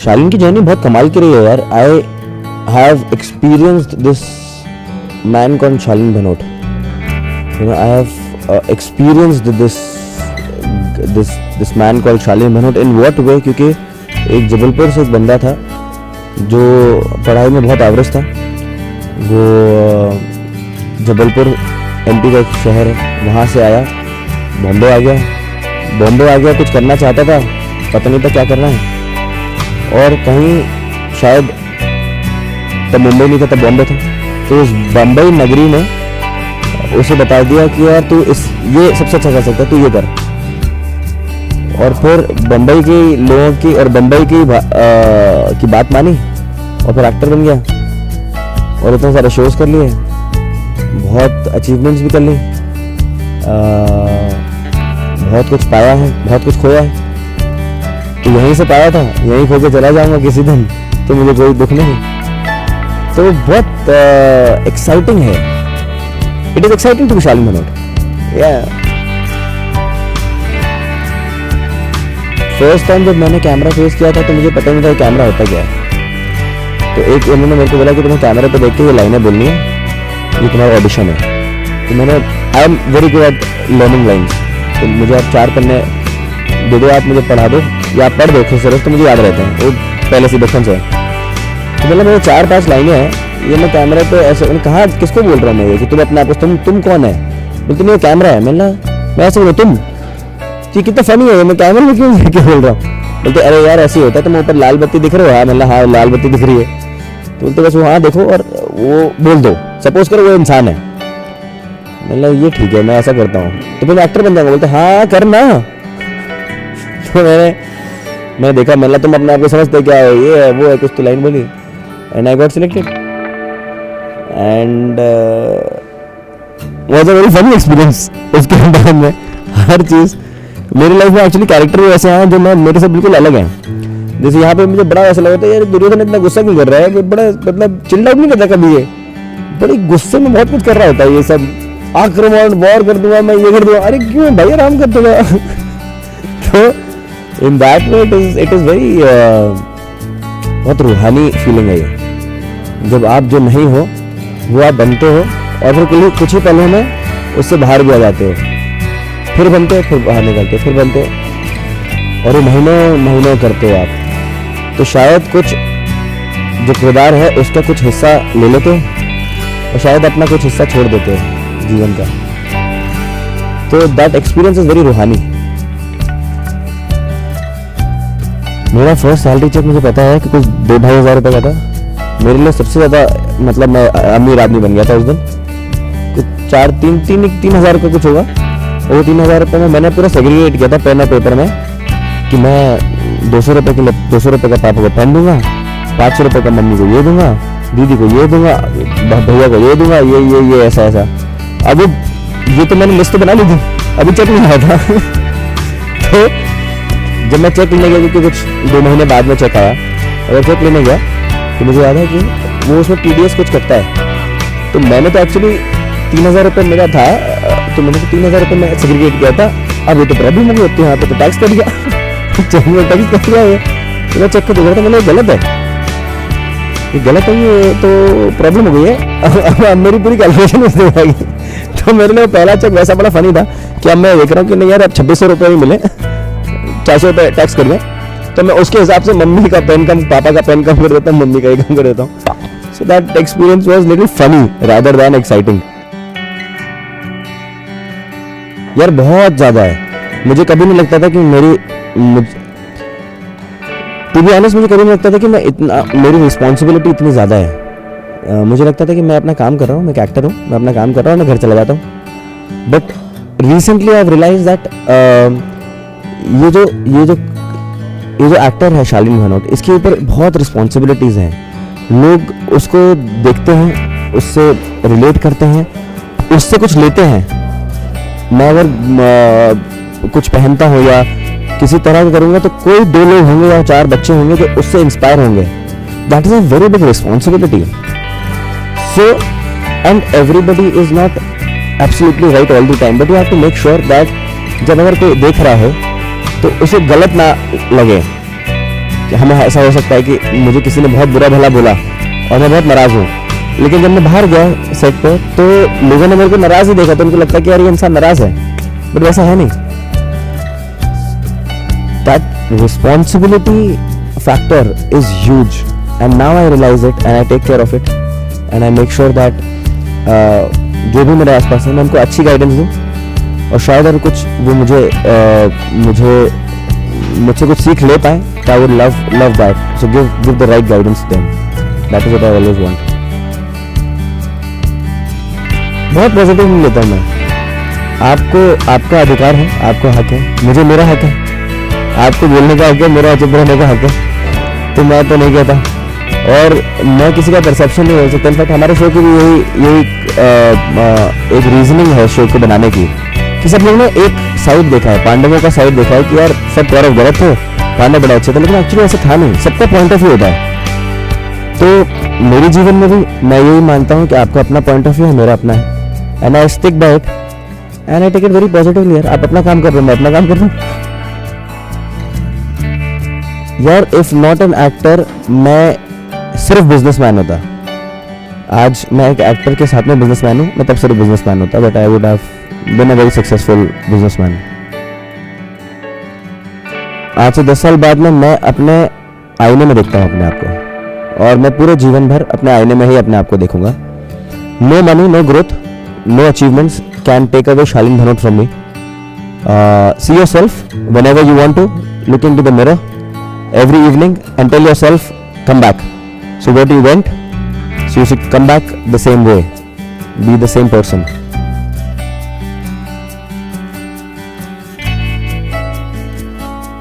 शालीन की जर्नी बहुत कमाल की रही है यार. I have experienced this man called Shaleen Bhanot. You know, I have experienced this man called Shaleen Bhanot. In what way? क्योंकि एक जबलपुर से एक बंदा था जो पढ़ाई में बहुत एवरेज था. वो जबलपुर एमपी का एक शहर है, वहाँ से आया, बॉम्बे आ गया. कुछ करना चाहता था, पता नहीं था क्या करना है. और कहीं शायद तब मुंबई नहीं था, तब बॉम्बे था. तो उस बम्बई नगरी ने उसे बता दिया कि यार तू ये सबसे अच्छा कर सकता है, तू ये कर. और फिर बम्बई के लोगों की और बम्बई की बात मानी और फिर एक्टर बन गया. और इतने सारे शोज कर लिए, बहुत अचीवमेंट्स भी कर ली, बहुत कुछ पाया है, बहुत कुछ खोया है. तो यहीं से पाया था, यहीं खो के चला जाऊंगा किसी दिन, तो मुझे कोई दुख नहीं. तो बहुत एक्साइटिंग है. It is exciting to be Shaleen Bhanot. First time जब मैंने कैमरा फेस किया था तो मुझे पता नहीं था कैमरा होता क्या है. तो एक उन्होंने मेरे को बोला कि तुम्हें कैमरे पे देख के ये लाइनें बोलनी है, ये तुम्हारा ऑडिशन है. तो मैंने I am very good at learning lines. तो मुझे आप 4 पन्ने दे दो, आप मुझे पढ़ा दो या आप पढ़ दो खुद, तो मुझे याद रहते हैं वो पहले से बचपन से. तो मतलब मेरे 4-5 लाइनें हैं, ये मैं कैमरे पे ऐसे. उन्होंने कहा किसको बोल रहा हूँ मैं, ये कि तुम अपने आप को तुम कौन है? बोलते नहीं, कैमरा है. मैं ऐसे बोला तुम, ये कितना फनी है, मैं कैमरे में क्यों बोल रहा हूँ? बोलते अरे यार ऐसे ही होता है, तुम ऊपर लाल बत्ती दिख रहे हो. मतलब हाँ लाल बत्ती दिख रही है. तो बोलते बस वहाँ देखो और वो बोल दो, सपोज करो वो इंसान है. मतलब ये ठीक है, मैं ऐसा करता हूँ तो फिर एक्टर बन जाऊंगा. बोलते हाँ करना. तो मैंने देखा, मतलब तुम अपने आप को समझते क्या है, ये है वो है, कुछ तो लाइन बोली and I got selected. And was a very funny experience. उसके बाद में हर चीज़ मेरी लाइफ में एक्चुअली कैरेक्टर भी ऐसे हैं जो मेरे से बिल्कुल अलग हैं. जैसे यहाँ पे मुझे बड़ा ऐसा लगा था यार दुर्योधन इतना गुस्सा क्यों कर रहा है, बड़ा मतलब चिल आउट नहीं करता कभी. ये बड़ी गुस्से में बहुत कुछ कर रहा होता है, ये सब आक्रमण वॉर कर दूंगा मैं, ये कर दूंगा. अरे क्यों भाई आराम कर दूंगा. तो in that way it is very बहुत रूहानी फीलिंग है ये. जब आप जो नहीं हो वो आप बनते हो और फिर कुछ ही पलों में उससे बाहर भी आ जाते हो, फिर बनते हो, फिर बाहर निकलते हो, फिर बनते हो, और ये महीनों करते हो आप. तो शायद कुछ जो किरदार है उसका कुछ हिस्सा ले लेते हो और शायद अपना कुछ हिस्सा छोड़ देते हो जीवन का. तो दैट एक्सपीरियंस इज वेरी रूहानी. मेरा फर्स्ट सैलरी चेक मुझे पता है कि कुछ 2-2.5 हज़ार रुपये का था. मेरे लिए सबसे ज़्यादा, मतलब मैं अमीर आदमी बन गया था उस दिन. कुछ 3 हज़ार का कुछ होगा. वो 3 हज़ार रुपये में मैंने पूरा सेग्रीगेट किया था पेन और पेपर में कि मैं 200 रुपये का पापा को पेन दूंगा, 500 रुपये का मम्मी को ये दूंगा, दीदी को ये दूंगा, भैया को ये दूंगा, ये ऐसा. अब ये तो मैंने लिस्ट बना ली थी, अभी चेक नहीं आया था. तो जब मैं चेक लेने गया, क्योंकि कुछ 2 महीने बाद में चेक आया, अगर चेक लेने गया तो मुझे याद है कि वो उसमें TDS कुछ कटता है. तो मैंने तो एक्चुअली 3 हज़ार रुपये मेरा था, तो मैंने 3 हज़ार रुपये में सेग्रीगेट किया था. अब ये तो प्रॉब्लम हो गई होती है, यहाँ पे तो टैक्स कट गया. टैक्स कट गया है. तो मैं चेक कर देखा था, मैंने गलत है, ये गलत है, ये तो प्रॉब्लम हो गई है. अब मेरी पूरी कैलकुलेशन उसने आई. तो मेरे लिए पहला चेक वैसा बड़ा फनी था कि अब मैं देख रहा हूँ कि नहीं यार अब 2600 रुपये ही मिले, 400 रुपये टैक्स कट गए. तो मैं उसके हिसाब से मम्मी का पेन कम, पापा का पेन कम कर देता हूँ, मम्मी का ही कम कर देता हूँ. So that experience was little funny rather than exciting. यार बहुत ज्यादा है. मुझे कभी नहीं लगता था कि टू बी ऑनेस्ट, मुझे कभी नहीं लगता था कि मेरी रिस्पॉन्सिबिलिटी इतनी ज़्यादा है. मुझे लगता था कि मैं अपना काम कर रहा हूँ, मैं एक एक्टर हूँ, मैं अपना काम कर रहा हूँ, मैं घर चला जाता हूँ. But recently I have realise that ये जो एक्टर है शालीन भनोट, इसके ऊपर बहुत रिस्पॉन्सिबिलिटीज़ हैं. लोग उसको देखते हैं, उससे रिलेट करते हैं, उससे कुछ लेते हैं. मैं अगर कुछ पहनता हूँ या किसी तरह का करूँगा तो कोई 2 लोग होंगे या 4 बच्चे होंगे जो उससे इंस्पायर होंगे. That is a very big responsibility. So and everybody is not absolutely right all the time, but you have to make sure that जब अगर कोई देख रहा हो तो उसे गलत ना लगे. कि हमें ऐसा हो सकता है कि मुझे किसी ने बहुत बुरा भला बोला और मैं बहुत नाराज़ हूँ, लेकिन जब मैं बाहर गया सेट पे तो लोगों ने मेरे को नाराज़ ही देखा तो उनको लगता है कि यार ये इंसान नाराज़ है, बट वैसा है नहीं. That responsibility factor is huge and now I realise it and I take care of it and I make sure that जो भी मेरे आसपास है मैं उनको अच्छी गाइडेंस दूँ, और शायद अगर कुछ वो मुझसे कुछ सीख ले पाए तो I would love that. So give the right guidance them. That is what I always want. बहुत पॉजिटिव लेता हूँ मैं. आपको आपका अधिकार है, आपको हक है, मुझे मेरा हक है. आपको बोलने का हक है, मेरा चुप रहने का हक है. तो मैं तो नहीं कहता और मैं किसी का परसेप्शन नहीं हो सकता. इनफैक्ट हमारे शो की भी यही एक रीजनिंग है शो को बनाने की कि सब लोग ने एक साइड देखा है, पांडवों का साइड देखा है कि यार सब कौरव गलत थे, पांडव बड़ा अच्छे थे, लेकिन एक्चुअली ऐसा था नहीं. सबका पॉइंट ऑफ व्यू होता है. तो मेरे जीवन में भी मैं यही मानता हूँ कि आपका अपना पॉइंट ऑफ व्यू है, मेरा अपना है, and I stick by it and I take it very positively. यार आप अपना काम कर रहे हो, मैं अपना काम कर रहा हूँ. यार इफ नॉट एन एक्टर मैं सिर्फ बिजनेसमैन होता. आज मैं एक एक्टर के साथ में बिजनेसमैन हूँ, मैं तब सिर्फ बिजनेसमैन होता, but I would have been a very successful businessman. आज से 10 साल बाद में मैं अपने आईने में देखता हूँ अपने आप को, और मैं पूरे जीवन भर अपने आईने में ही अपने आप को देखूंगा. No money, no growth, no achievements can take away Shaleen Dhanot from me. See yourself whenever you want to, look into the mirror every evening and tell yourself, come back. So where you went, so you should come back the same way, be the same person.